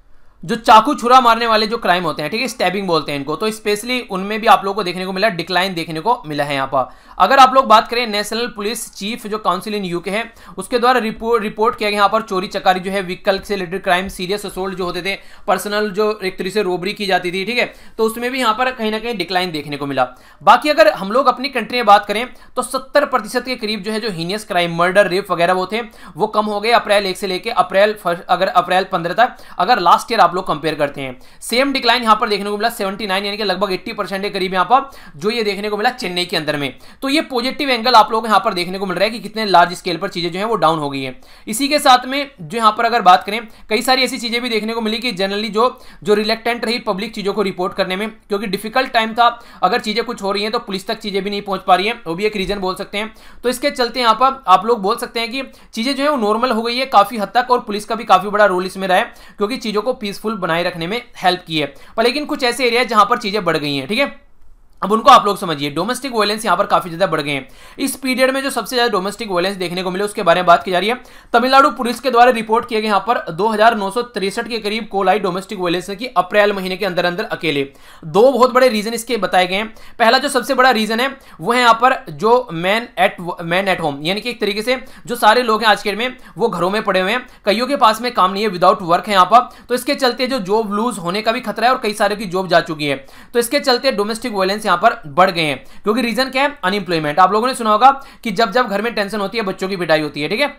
जो चाकू छुरा मारने वाले जो क्राइम होते हैं, ठीक है, स्टैबिंग बोलते हैं इनको, तो स्पेशली उनमें भी आप लोगों को देखने को मिला, डिक्लाइन देखने को मिला है यहाँ पर। अगर आप लोग बात करें, नेशनल पुलिस चीफ जो काउंसिल इन यूके है, उसके द्वारा रिपोर्ट किया गया यहाँ पर चोरी चकारी जो है, व्हीकल से रिलेटेड क्राइम, सीरियस असोल्ट जो होते थे, पर्सनल जो एक तरीके से रोबरी की जाती थी, ठीक है, तो उसमें भी यहाँ पर कहीं ना कहीं डिक्लाइन देखने को मिला। बाकी अगर हम लोग अपनी कंट्री में बात करें तो 70% के करीब जो है जो हीनियस क्राइम, मर्डर, रेप वगैरह वो थे, वो कम हो गए अप्रैल 1 से लेकर अप्रैल 15 तक। अगर लास्ट ईयर आप लोग कंपेयर करते हैं। सेम डिक्लाइन यहां पर देखने को मिला 79 यानी कि लगभग 80% के करीब यहां पर जो ये देखने को मिला चेन्नई के अंदर में। तो ये पॉजिटिव एंगल आप लोग यहां पर देखने को मिल रहा है कि कितने लार्ज स्केल पर चीजें जो है वो डाउन हो गई है। इसी के साथ में जो यहां पर अगर बात करें, कई सारी ऐसी चीजें भी देखने को मिली कि जनरली जो रिलेक्टेंट रही पब्लिक चीजों को रिपोर्ट करने में, क्योंकि डिफिकल्ट टाइम था, अगर चीजें कुछ हो रही हैं तो पुलिस तक चीजें भी नहीं पहुंच पा रही हैं, वो भी एक रीजन बोल सकते हैं। तो इसके चलते यहां पर आप लोग बोल सकते हैं कि चीजें जो है वो नॉर्मल हो गई है काफी हद तक, और पुलिस का भी काफी बड़ा रोल इसमें रहा है, क्योंकि चीजों को पीसफुल बनाए रखने में हेल्प की है। पर लेकिन कुछ ऐसे एरिया जहां पर चीजें बढ़ गई हैं, ठीक है, अब उनको आप लोग समझिए। डोमेस्टिक वायलेंस यहां पर काफी ज्यादा बढ़ गए हैं। इस पीरियड में जो सबसे ज्यादा डोमेस्टिक वायलेंस देखने को मिले उसके बारे में बात की जा रही है। तमिलनाडु पुलिस के द्वारा रिपोर्ट किए गए यहां पर 2963 के करीब कॉल आई डोमेस्टिक वायलेंस की अप्रैल महीने के अंदर अंदर अकेले। दो बहुत बड़े रीजन इसके बताए गए हैं। पहला जो सबसे बड़ा रीजन है वो है यहां पर जो मैन एट होम, यानी कि एक तरीके से जो सारे लोग हैं आज के में वो घरों में पड़े हुए हैं, कईयों के पास में काम नहीं है, विदाउट वर्क है यहां पर। तो इसके चलते जो जॉब लूज होने का भी खतरा है और कई सारे की जॉब जा चुकी है। तो इसके चलते डोमेस्टिक वायलेंस यहां पर बढ़ गए हैं, क्योंकि रीजन क्या है, अनएम्प्लॉयमेंट। आप लोगों ने सुना होगा कि जब जब घर में टेंशन होती है बच्चों की पिटाई होती है, ठीक है।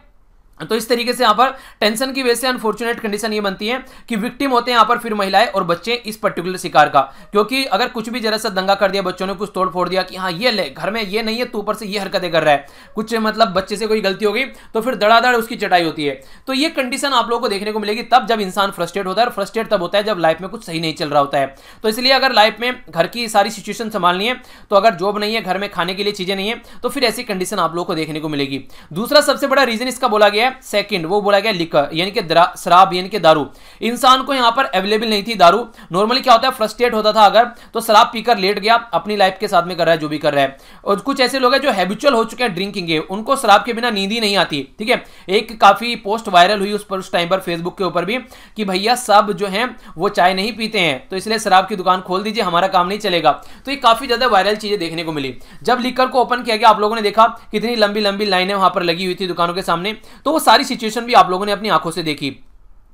तो इस तरीके से यहां पर टेंशन की वजह से अनफॉर्चुनेट कंडीशन ये बनती है कि विक्टिम होते हैं यहां पर फिर महिलाएं और बच्चे इस पर्टिकुलर शिकार का, क्योंकि अगर कुछ भी जरा सा दंगा कर दिया, बच्चों ने कुछ तोड़ फोड़ दिया कि हाँ ये ले घर में ये नहीं है, तू ऊपर से ये हरकतें कर रहा है, कुछ मतलब बच्चे से कोई गलती हो गई तो फिर धड़ाधड़ उसकी चटाई होती है। तो ये कंडीशन आप लोगों को देखने को मिलेगी तब जब इंसान फ्रस्ट्रेट होता है, और फ्रस्ट्रेट तब होता है जब लाइफ में कुछ सही नहीं चल रहा होता है। तो इसलिए अगर लाइफ में घर की सारी सिचुएशन संभालनी है, तो अगर जॉब नहीं है, घर में खाने के लिए चीजें नहीं है, तो फिर ऐसी कंडीशन आप लोगों को देखने को मिलेगी। दूसरा सबसे बड़ा रीजन इसका बोला गया है सेकंड, वो बोला गया लिकर, यानी कि शराब यानी कि दारू। इंसान को यहां पर अवेलेबल नहीं थी दारू। नॉर्मली क्या होता है, फ्रस्ट्रेट होता था अगर तो शराब पीकर लेट गया, अपनी लाइफ के साथ में कर रहा है जो भी कर रहा है। और कुछ ऐसे लोग हैं जो हैबिचुअल हो चुके हैं ड्रिंकिंग के, उनको शराब के बिना नींद ही नहीं आती, ठीक है। एक काफी पोस्ट वायरल हुई उस टाइम पर फेसबुक के ऊपर भी कि भैया सब जो है वो चाय नहीं पीते हैं, तो इसलिए शराब की दुकान खोल दीजिए, हमारा काम नहीं चलेगा। तो ये काफी ज्यादा वायरल चीजें देखने को मिली। जब लिकर को ओपन किया गया, आप लोगों ने देखा कितनी लंबी लंबी लाइनें वहां पर लगी हुई थी दुकानों के सामने। तो वो सारी सिचुएशन भी आप लोगों ने अपनी आंखों से देखी।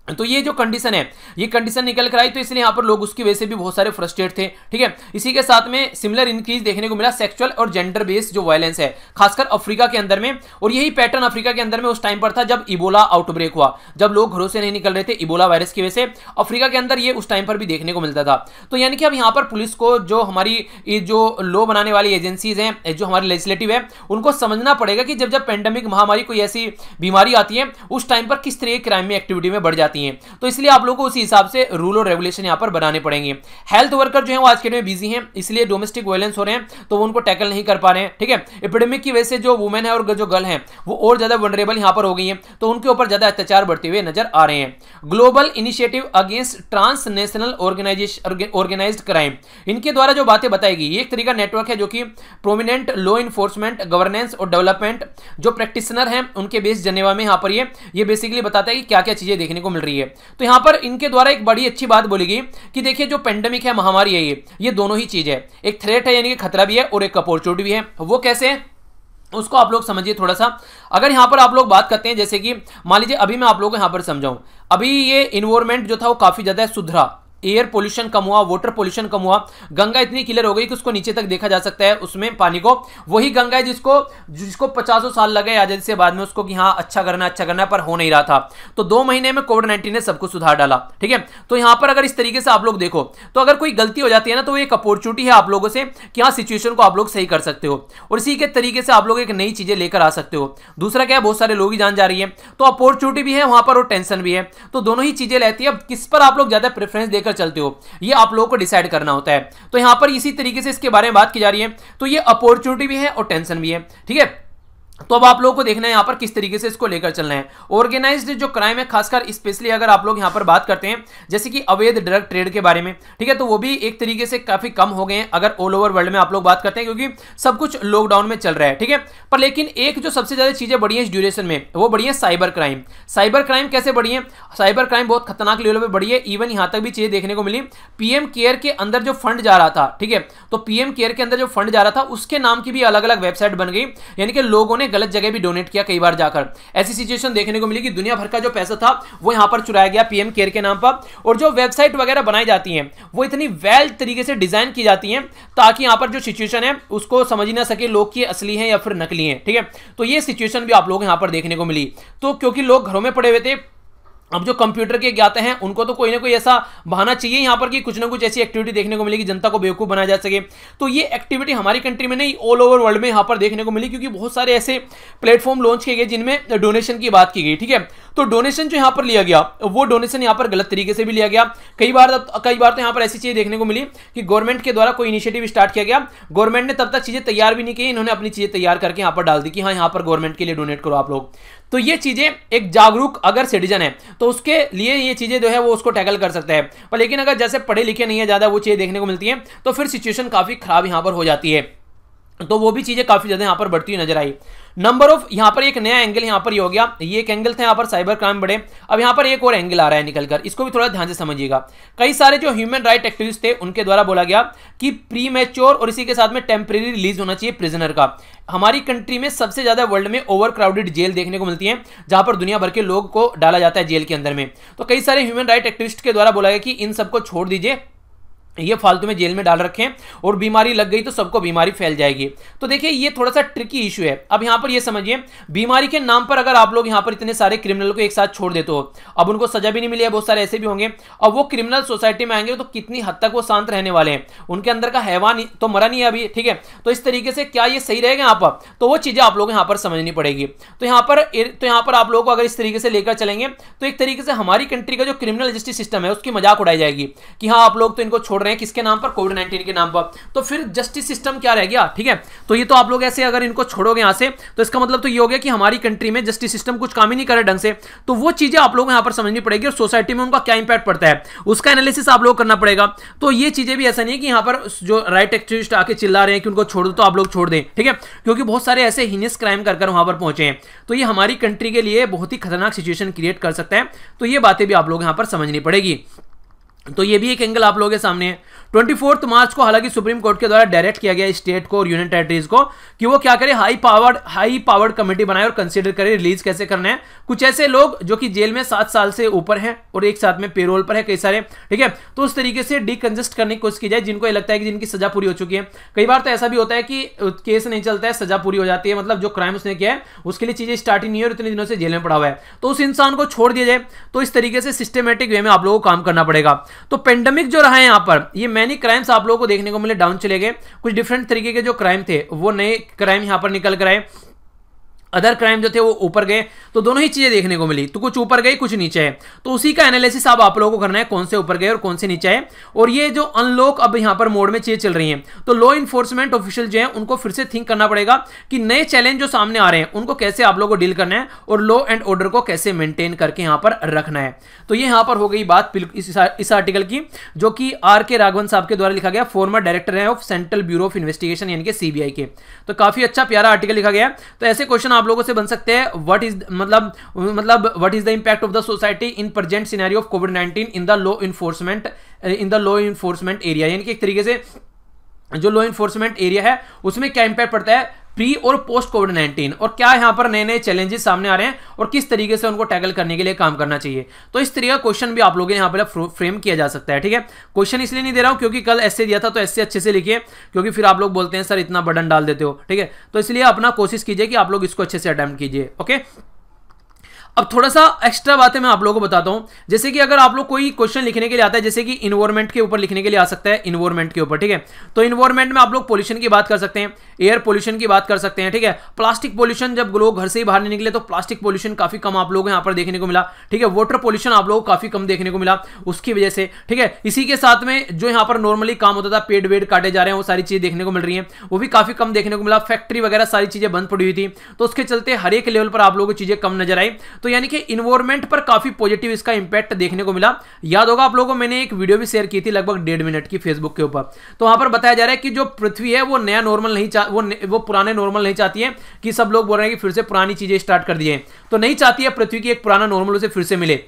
तो ये जो कंडीशन है, ये कंडीशन निकल कर आई, तो इसलिए यहां पर लोग उसकी वजह से भी बहुत सारे फ्रस्ट्रेट थे, ठीक है। इसी के साथ में सिमिलर इंक्रीज देखने को मिला सेक्सुअल और जेंडर बेस्ड जो वायलेंस है, खासकर अफ्रीका के अंदर में। और यही पैटर्न अफ्रीका के अंदर में उस टाइम पर था जब इबोला आउटब्रेक हुआ, जब लोग घरों से नहीं निकल रहे थे इबोला वायरस की वजह से, अफ्रीका के अंदर ये उस टाइम पर भी देखने को मिलता था। तो यानी कि अब यहां पर पुलिस को, जो हमारी जो लॉ बनाने वाली एजेंसीज हैं, जो हमारी लेजिस्लेटिव है, उनको समझना पड़ेगा कि जब जब पेंडेमिक महामारी कोई ऐसी बीमारी आती है उस टाइम पर किस तरह की क्राइम में एक्टिविटी में बढ़ जाती है। तो इसलिए आप लोगों को उसी हिसाब से रूल और रेगुलेशन यहां पर बनाने पड़ेंगे। हेल्थ वर्कर जो है वो आज के दिन में बिजी हैं, इसलिए डोमेस्टिक वायलेंस हो रहे हैं तो वो उनको टैकल नहीं कर पा रहे हैं, ठीक है। एपिडेमिक की वजह से जो वुमेन है और जो गर्ल है वो और ज्यादा वनरेबल यहां पर हो गई हैं, तो उनके ऊपर ज्यादा अत्याचार बढ़ते हुए नजर आ रहे हैं। Global initiative against transnational organised crime, इनके द्वारा जो बातें बताएगी, ये एक तरीका नेटवर्क है जो कि प्रोमिनेंट लॉ इन्फोर्समेंट, गवर्नेंस और डेवलपमेंट जो प्रैक्टिशनर हैं उनके बेस जनेवा में यहां पर ये बेसिकली बताता है कि क्या क्या चीजें देखने को मिल रही है। तो यहां पर इनके द्वारा एक बड़ी अच्छी बात बोली गई कि देखिए जो पेंडेमिक है, महामारी है, ये दोनों ही चीज है, एक थ्रेट है यानी कि खतरा भी है और एक अपॉर्चुनिटी भी है। वो कैसे है उसको आप लोग समझिए थोड़ा सा। अगर यहां पर आप लोग बात करते हैं, जैसे कि मान लीजिए अभी मैं आप लोगों को यहां पर समझाऊं, अभी ये इन्वायरमेंट जो था वो काफी ज्यादा सुधरा, एयर पोल्यूशन कम हुआ, वाटर पोल्यूशन कम हुआ, गंगा इतनी क्लियर हो गई कि उसको नीचे तक देखा जा सकता है उसमें पानी को। वही गंगा है जिसको 50 साल लगे आजादी से बाद में उसको कि हाँ अच्छा करना पर हो नहीं रहा था। तो 2 महीने में कोविड-19 ने सबको सुधार डाला, ठीक है। तो यहां पर अगर इस तरीके से आप लोग देखो तो अगर कोई गलती हो जाती है ना, तो एक अपॉर्चुनिटी है आप लोगों से कि हाँ सिचुएशन को आप लोग सही कर सकते हो और इसी के तरीके से आप लोग एक नई चीजें लेकर आ सकते हो। दूसरा क्या है, बहुत सारे लोग ही जान जा रही है, तो अपॉर्चुनिटी भी है वहां पर और टेंशन भी है, तो दोनों ही चीजें रहती है। अब किस पर आप लोग ज्यादा प्रेफरेंस देकर चलते हो ये आप लोगों को डिसाइड करना होता है। तो यहां पर इसी तरीके से इसके बारे में बात की जा रही है, तो ये अपॉर्चुनिटी भी है और टेंशन भी है, ठीक है। तो अब आप लोगों को देखना है यहां पर किस तरीके से इसको लेकर चलना है। ऑर्गेनाइज्ड जो क्राइम है, खासकर स्पेशली अगर आप लोग यहां पर बात करते हैं जैसे कि अवैध ड्रग ट्रेड के बारे में, ठीक है, तो वो भी एक तरीके से काफी कम हो गए हैं अगर ऑल ओवर वर्ल्ड में आप लोग बात करते हैं, क्योंकि सब कुछ लॉकडाउन में चल रहा है, ठीक है। पर लेकिन एक जो सबसे ज्यादा चीजें बढ़ी है इस ड्यूरेशन में, वो बढ़ी है साइबर क्राइम। साइबर क्राइम कैसे बढ़ी है, साइबर क्राइम बहुत खतरनाक लेवल पर बढ़ी है। इवन यहां तक भी चीजें देखने को मिली, पीएम केयर के अंदर जो फंड जा रहा था, ठीक है, तो पीएम केयर के अंदर जो फंड जा रहा था उसके नाम की भी अलग अलग वेबसाइट बन गई, यानी कि लोगों ने गलत जगह भी डोनेट किया कई बार जाकर। ऐसी सिचुएशन देखने को मिली कि दुनिया भर का जो पैसा था वो यहां पर चुराया गया पीएम केयर के नाम पर। और जो वेबसाइट वगैरह बनाई जाती हैं वो इतनी वेल तरीके से डिजाइन की जाती हैं ताकि यहां पर जो सिचुएशन है उसको समझ ही ना सके लोग कि असली है या फिर नकली है, ठीक है। तो ये सिचुएशन भी आप लोग यहां पर देखने को मिली। तो क्योंकि लोग घरों में पड़े हुए थे अब जो कंप्यूटर के ज्ञाता हैं उनको तो कोई ना कोई ऐसा बहाना चाहिए यहाँ पर कि कुछ ना कुछ ऐसी एक्टिविटी देखने को मिलेगी जनता को बेवकूफ़ बनाया जा सके। तो ये एक्टिविटी हमारी कंट्री में नहीं, ऑल ओवर वर्ल्ड में यहाँ पर देखने को मिली, क्योंकि बहुत सारे ऐसे प्लेटफॉर्म लॉन्च किए गए जिनमें डोनेशन की बात की गई। ठीक है, तो डोनेशन जो यहाँ पर लिया गया वो डोनेशन यहाँ पर गलत तरीके से भी लिया गया। कई बार तो यहाँ पर ऐसी चीज़ें देखने को मिली कि गवर्नमेंट के द्वारा कोई इनिशिएटिव स्टार्ट किया गया, गवर्नमेंट ने तब तक चीज़ें तैयार भी नहीं की, इन्होंने अपनी चीज़ें तैयार करके यहाँ पर डाल दी कि हाँ यहाँ पर गवर्नमेंट के लिए डोनेट करो आप लोग। तो ये चीज़ें एक जागरूक अगर सिटीजन है तो उसके लिए ये चीज़ें जो है वो उसको टैकल कर सकता है, पर लेकिन अगर जैसे पढ़े लिखे नहीं है ज़्यादा वो चीज़ें देखने को मिलती हैं तो फिर सिचुएशन काफ़ी खराब यहाँ पर हो जाती है। तो वो भी चीज़ें काफ़ी ज़्यादा यहाँ पर बढ़ती हुई नजर आई। नंबर ऑफ यहाँ पर एक नया एंगल यहाँ पर ये हो गया, ये एक एंगल था यहाँ पर साइबर क्राइम बढ़े, अब यहाँ पर एक और एंगल आ रहा है निकलकर, इसको भी थोड़ा ध्यान से समझिएगा। कई सारे जो ह्यूमन राइट एक्टिविस्ट थे उनके द्वारा बोला गया कि प्री मैच्योर और इसी के साथ में टेम्परेरी रिलीज होना चाहिए प्रिजनर का। हमारी कंट्री में सबसे ज्यादा वर्ल्ड में ओवर क्राउडेड जेल देखने को मिलती है जहां पर दुनिया भर के लोग को डाला जाता है जेल के अंदर में। तो कई सारे ह्यूमन राइट एक्टिविस्ट के द्वारा बोला गया कि इन सबको छोड़ दीजिए, ये फालतू में जेल में डाल रखें और बीमारी लग गई तो सबको बीमारी फैल जाएगी। तो देखिए ये थोड़ा सा ट्रिकी इशू है। अब यहाँ पर ये समझिए, बीमारी के नाम पर अगर आप लोग यहाँ पर इतने सारे क्रिमिनल को एक साथ छोड़ देते हो, अब उनको सजा भी नहीं मिली है, बहुत सारे ऐसे भी होंगे, अब वो क्रिमिनल सोसाइटी में आएंगे तो कितनी हद तक वो शांत रहने वाले हैं, उनके अंदर का हैवान तो मरा नहीं है अभी। ठीक है, तो इस तरीके से क्या ये सही रहेगा यहाँ पर, तो वो चीजें आप लोग यहाँ पर समझनी पड़ेगी। तो यहाँ पर आप लोग को अगर इस तरीके से लेकर चलेंगे तो एक तरीके से हमारी कंट्री का जो क्रिमिनल जस्टिस सिस्टम है उसकी मजाक उड़ाई जाएगी कि हाँ आप लोग तो इनको छोड़ रहे हैं किसके नाम पर, कोविड-19 के नाम पर, तो फिर जस्टिस सिस्टम क्या रह गया। ठीक है, तो ये तो आप लोग ऐसे अगर इनको छोड़ोगे यहां से तो इसका मतलब तो ये हो गया कि हमारी कंट्री में जस्टिस सिस्टम कुछ काम ही नहीं करे ढंग से। तो वो चीजें आप लोग यहां पर समझनी पड़ेगी और सोसाइटी में उनका क्या इंपैक्ट पड़ता है उसका एनालिसिस आप लोग करना पड़ेगा। तो ये चीजें भी ऐसा नहीं है कि यहां पर जो राइट एक्टिविस्ट आके चिल्ला रहे हैं कि उनको छोड़ दो तो आप लोग छोड़ दें। ठीक है, क्योंकि बहुत सारे ऐसे हीनियस क्राइम कर वहां पर पहुंचे हैं, तो ये हमारी कंट्री के लिए बहुत ही खतरनाक सिचुएशन क्रिएट कर सकता है। तो ये बातें भी आप लोग यहां पर समझनी पड़ेगी। तो ये भी एक एंगल आप लोगों के सामने है। 24 मार्च को हालांकि सुप्रीम कोर्ट के द्वारा डायरेक्ट किया गया स्टेट को और यूनियन टेरिटरीज को कि वो क्या करे, हाई पावर्ड कमेटी बनाए और कंसीडर करे रिलीज कैसे करना है कुछ ऐसे लोग जो कि जेल में 7 साल से ऊपर हैं और एक साथ में पेरोल पर है कई सारे। ठीक है, तो उस तरीके से डिकंजेस्ट करने की कोशिश की जाए जिनको लगता है कि जिनकी सजा पूरी हो चुकी है। कई बार तो ऐसा भी होता है कि केस नहीं चलता है, सजा पूरी हो जाती है, मतलब जो क्राइम उसने किया है उसके लिए चीजें स्टार्ट ही नहीं है और इतने दिनों से जेल में पड़ा हुआ है, तो उस इंसान को छोड़ दिया जाए। तो इस तरीके से सिस्टमेटिक वे में आप लोगों को काम करना पड़ेगा। तो पेंडेमिक जो रहा है यहाँ पर, ये मैनी क्राइम्स आप लोगों को देखने को मिले डाउन चले गए, कुछ डिफरेंट तरीके के जो क्राइम थे वो नए क्राइम यहां पर निकल कर आए, अदर क्राइम जो थे वो ऊपर गए, तो दोनों ही चीजें देखने को मिली, तो कुछ ऊपर गई कुछ नीचे है। तो उसी का एनालिसिस अब आप लोगों को करना है कौन से ऊपर गए और कौन से नीचे है। और ये जो अनलॉक अब यहां पर मोड में चीजें चल रही हैं, तो लॉ इन्फोर्समेंट ऑफिशियल जो है उनको फिर से थिंक करना पड़ेगा कि नए चैलेंज जो सामने आ रहे हैं उनको कैसे आप लोगों को डील करना है और लॉ एंड ऑर्डर को कैसे मेंटेन करके यहां पर रखना है। तो ये यहां पर हो गई बात इस आर्टिकल की, जो कि R.K. राघवन साहब के द्वारा लिखा गया, फॉर्मर डायरेक्टर है of central bureau of investigation यानी कि CBI के। तो काफी अच्छा प्यारा आर्टिकल लिखा गया। तो ऐसे क्वेश्चन आप लोगों से बन सकते हैं, what is what is the impact of the society in present scenario of covid in the law enforcement area, यानी कि एक तरीके से जो लॉ इन्फोर्समेंट एरिया है उसमें क्या इंपैक्ट पड़ता है प्री और पोस्ट कोविड-19, और क्या यहां पर नए नए चैलेंजेस सामने आ रहे हैं और किस तरीके से उनको टैकल करने के लिए काम करना चाहिए। तो इस तरीके का क्वेश्चन भी आप लोगों ने यहां पर फ्रेम किया जा सकता है। ठीक है, क्वेश्चन इसलिए नहीं दे रहा हूं क्योंकि कल ऐसे दिया था तो ऐसे अच्छे से लिखिए, क्योंकि फिर आप लोग बोलते हैं सर इतना बर्डन डाल देते हो। ठीक है, तो इसलिए अपना कोशिश कीजिए कि आप लोग इसको अच्छे से अटेम्प्ट कीजिए। ओके, अब थोड़ा सा एक्स्ट्रा बातें मैं आप लोगों को बताता हूं, जैसे कि अगर आप लोग कोई क्वेश्चन लिखने के लिए आता है, जैसे कि इन्वायरमेंट के ऊपर लिखने के लिए आ सकता है, इन्वायरमेंट के ऊपर। ठीक है, तो इन्वायरमेंट में आप लोग पोल्यूशन की बात कर सकते हैं, एयर पोल्यूशन की बात कर सकते हैं। ठीक है, प्लास्टिक पोल्यूशन, जब लोग घर से ही बाहर नहीं निकले तो प्लास्टिक पोल्यूशन काफी कम आप लोग यहां पर देखने को मिला। ठीक है, वाटर पोल्यूशन आप लोगों को काफी कम देखने को मिला उसकी वजह से। ठीक है, इसी के साथ में जो यहां पर नॉर्मली काम होता था, पेड़ वेड़ काटे जा रहे हैं, वो सारी चीजें देखने को मिल रही है, वो भी काफी कम देखने को मिला। फैक्ट्री वगैरह सारी चीजें बंद पड़ी हुई थी, तो उसके चलते हर एक लेवल पर आप लोगों को चीजें कम नजर आई। तो यानी कि इन्वायरमेंट पर काफी पॉजिटिव इसका इंपैक्ट देखने को मिला। याद होगा आप लोगों को, मैंने एक वीडियो भी शेयर की थी लगभग 1.5 मिनट की फेसबुक के ऊपर, तो वहां पर बताया जा रहा है कि जो पृथ्वी है वो नया नॉर्मल नहीं वो पुराने नॉर्मल नहीं चाहती है, कि सब लोग बोल रहे हैं कि फिर से पुरानी चीजें स्टार्ट कर दिए, तो नहीं चाहती है पृथ्वी की एक पुराना नॉर्मल उसे फिर से मिले।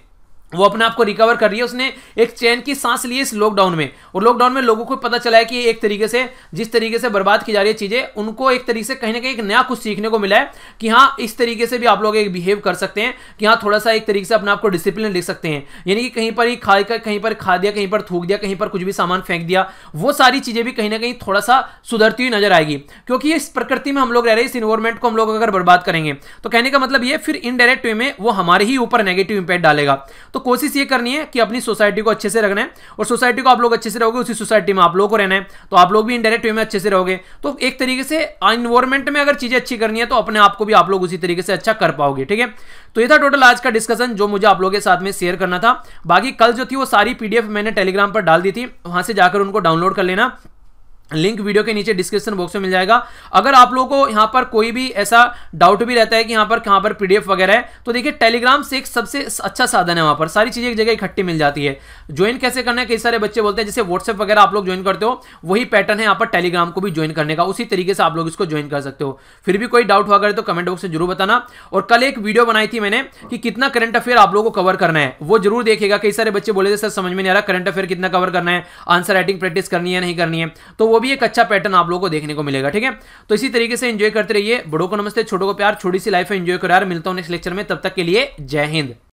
वो अपने आप को रिकवर कर रही है। उसने एक चैन की सांस ली इस लॉकडाउन में, और लॉकडाउन में लोगों को पता चला है कि एक तरीके से जिस तरीके से बर्बाद की जा रही है चीजें, उनको एक तरीके से कहीं ना कहीं एक नया कुछ सीखने को मिला है कि हाँ इस तरीके से भी आप लोग एक बिहेव कर सकते हैं, कि हाँ थोड़ा सा एक तरीके से अपने आप को डिसिप्लिन लिख सकते हैं। यानी कि कहीं पर ही कहीं पर खा दिया, कहीं पर थूक दिया, कहीं पर कुछ भी सामान फेंक दिया, वो सारी चीजें भी कहीं ना कहीं थोड़ा सा सुधरती हुई नजर आएगी। क्योंकि इस प्रकृति में हम लोग रह रहे हैं, इस इन्वायरमेंट को हम लोग अगर बर्बाद करेंगे तो कहने का मतलब ये फिर इनडायरेक्ट वे में वो हमारे ही ऊपर नेगेटिव इंपैक्ट डालेगा। तो कोशिश ये करनी है कि अपनी सोसाइटी को अच्छे से रखना है, और सोसाइटी को आप लोग अच्छे से रहोगे, उसी सोसाइटी में आप लोगों को रहना है, तो आप लोग भी इनडायरेक्ट वे में अच्छे से रहोगे। तो एक तरीके से एनवायरमेंट में अगर चीजें अच्छी करनी है तो अपने आप को भी आप लोग उसी तरीके से अच्छा कर पाओगे। ठीक है, तो ये था टोटल आज का डिस्कशन जो मुझे आप लोगों के साथ में शेयर करना था। बाकी कल जो थी वो सारी पीडीएफ मैंने टेलीग्राम पर डाल दी थी, वहां से जाकर उनको डाउनलोड कर लेना, लिंक वीडियो के नीचे डिस्क्रिप्शन बॉक्स में मिल जाएगा। अगर आप लोगों को यहां पर कोई भी ऐसा डाउट भी रहता है कि यहां पर कहां पर पीडीएफ वगैरह है, तो देखिए टेलीग्राम से एक सबसे अच्छा साधन है, वहां पर सारी चीजें एक जगह इकट्ठी मिल जाती है। ज्वाइन कैसे करना है, कई सारे बच्चे बोलते हैं जैसे व्हाट्सएप वगैरह आप लोग ज्वाइन करते हो, वही पैटर्न है यहाँ पर टेलीग्राम को भी ज्वाइन करने का, उसी तरीके से आप लोग इसको ज्वाइन कर सकते हो। फिर भी कोई डाउट हुआ करे तो कमेंट बॉक्स में जरूर बताना। और कल एक वीडियो बनाई थी मैंने कि कितना करंट अफेयर आप लोगों को कवर करना है, वो जरूर देखिएगा। कई सारे बच्चे बोले थे सर समझ में नहीं आ रहा करंट अफेयर कितना कवर करना है, आंसर राइटिंग प्रैक्टिस करनी है नहीं करनी है, तो वो भी एक अच्छा पैटर्न आप लोगों को देखने को मिलेगा। ठीक है, तो इसी तरीके से एंजॉय करते रहिए। बड़ों को नमस्ते, छोटों को प्यार, छोटी सी लाइफ है, एंजॉय करो यार। मिलता हूं नेक्स्ट लेक्चर में, तब तक के लिए जय हिंद।